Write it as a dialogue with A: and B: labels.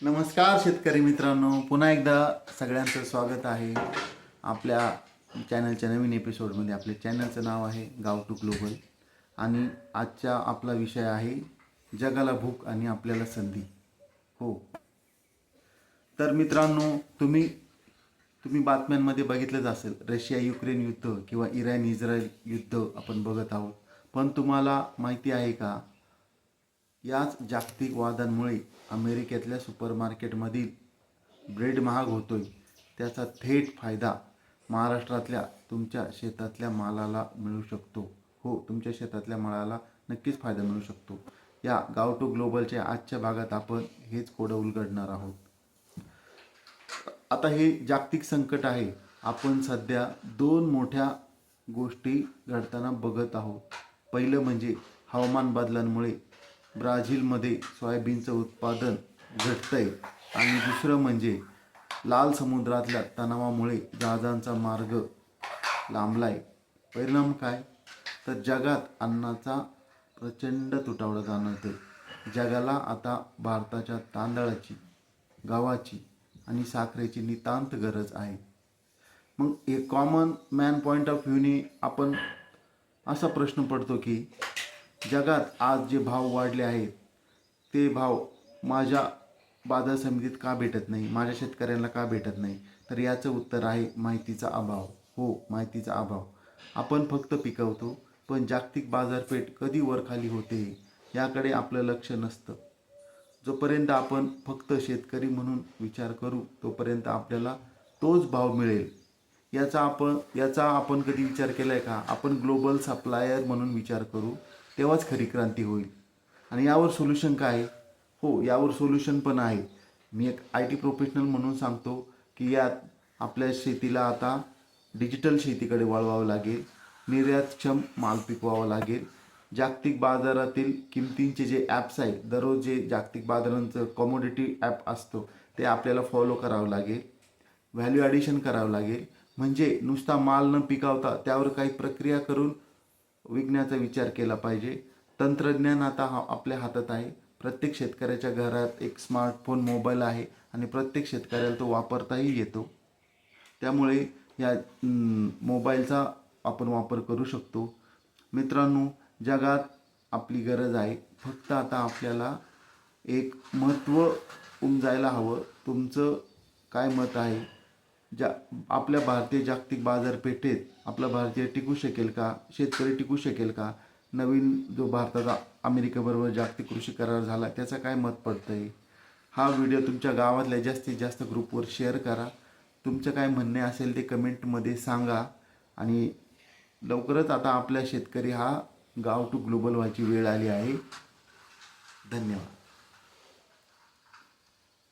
A: नमस्कार शेतकरी मित्रांनो, पुन्हा एकदा सगळ्यांचं स्वागत आहे आपल्या चॅनलच्या नवीन एपिसोडमध्ये. आपल्या चॅनलचं नाव आहे गाव टू ग्लोबल आणि आजचा आपला विषय आहे जगाला भूक आणि आपल्याला संधी. हो, तर मित्रांनो, तुम्ही बातम्यांमध्ये बघितलंच असेल, रशिया युक्रेन युद्ध किंवा इराण इस्रायल युद्ध आपण बघत आहोत. पण तुम्हाला माहिती आहे का, याच जागतिक वादांमुळे अमेरिकेतल्या सुपरमार्केटमधील ब्रेड महाग होतोय. त्याचा थेट फायदा महाराष्ट्रातल्या तुमच्या शेतातल्या मालाला मिळू शकतो. हो, तुमच्या शेतातल्या मालाला नक्कीच फायदा मिळू शकतो. या गाव टू ग्लोबलच्या आजच्या भागात आपण हेच कोडं उलगडणार आहोत. आता हे जागतिक संकट आहे. आपण सध्या दोन मोठ्या गोष्टी घडताना बघत आहोत. पहिलं म्हणजे हवामान बदलांमुळे ब्राझीलमध्ये सोयाबीनचं उत्पादन घटतंय आणि दुसरं म्हणजे लाल समुद्रातल्या तणावामुळे जहाजांचा मार्ग लांबलाय. परिणाम काय? तर जगात अन्नाचा प्रचंड तुटवडा जाणवतोय. जगाला आता भारताच्या तांदळाची, गव्हाची आणि साखरेची नितांत गरज आहे. मग हे कॉमन मॅन पॉईंट ऑफ व्ह्यूने आपण असा प्रश्न पडतो की जगात आज जे भाव वाढले आहेत ते भाव माझ्या बाजार समितीत का भेटत नाही, माझ्या शेतकऱ्यांना का भेटत नाही? तर याचं उत्तर आहे माहितीचा अभाव. हो, माहितीचा अभाव. आपण फक्त पिकवतो, पण जागतिक बाजारपेठ कधी वरखाली होते याकडे आपलं लक्ष नसतं. जोपर्यंत आपण फक्त शेतकरी म्हणून विचार करू तोपर्यंत आपल्याला तोच भाव मिळेल याचा आपण कधी विचार केला आहे का? आपण ग्लोबल सप्लायर म्हणून विचार करू, तेव्हाच खरी क्रांती होईल. आणि यावर सोल्युशन काय आहे? हो, यावर सोल्युशन पण आहे. मी एक IT प्रोफेशनल म्हणून सांगतो की यात आपल्या शेतीला आता डिजिटल शेतीकडे वळवावं लागेल. निर्यातक्षम माल पिकवावा लागेल. जागतिक बाजारातील किमतींचे जे ॲप्स आहेत, दररोज जे जागतिक बाजारांचं कमोडिटी ॲप असतो ते आपल्याला फॉलो करावं लागेल. व्हॅल्यू ॲडिशन करावं लागेल. म्हणजे नुसता माल न पिकवता त्यावर काही प्रक्रिया करून विकण्याचा विचार केला पाहिजे. तंत्रज्ञान आता आपल्या हातात आहे. प्रत्येक शेतकऱ्याच्या घरात एक स्मार्टफोन, मोबाईल आहे आणि प्रत्येक शेतकऱ्याला तो वापरताही येतो. त्यामुळे या मोबाईलचा आपण वापर करू शकतो. मित्रांनो, जगात आपली गरज आहे. फक्त आता आपल्याला एक महत्त्व उमजायला हवं. तुमचं काय मत आहे? आपल्या भारतीय जागतिक बाजारपेठेत आपला भारतीय टिकू शकेल का? शेतकरी टिकू शकेल का? नवीन जो भारताचा अमेरिकेबरोबर जागतिक कृषी करार झाला त्याचं काय मत पडतं आहे? हा व्हिडिओ तुमच्या गावातल्या जास्तीत जास्त ग्रुपवर शेअर करा. तुमचं काय म्हणणे असेल ते कमेंटमध्ये सांगा. आणि लवकरच आता आपल्या शेतकरी हा गाव टू ग्लोबल व्हायची वेळ आली आहे. धन्यवाद.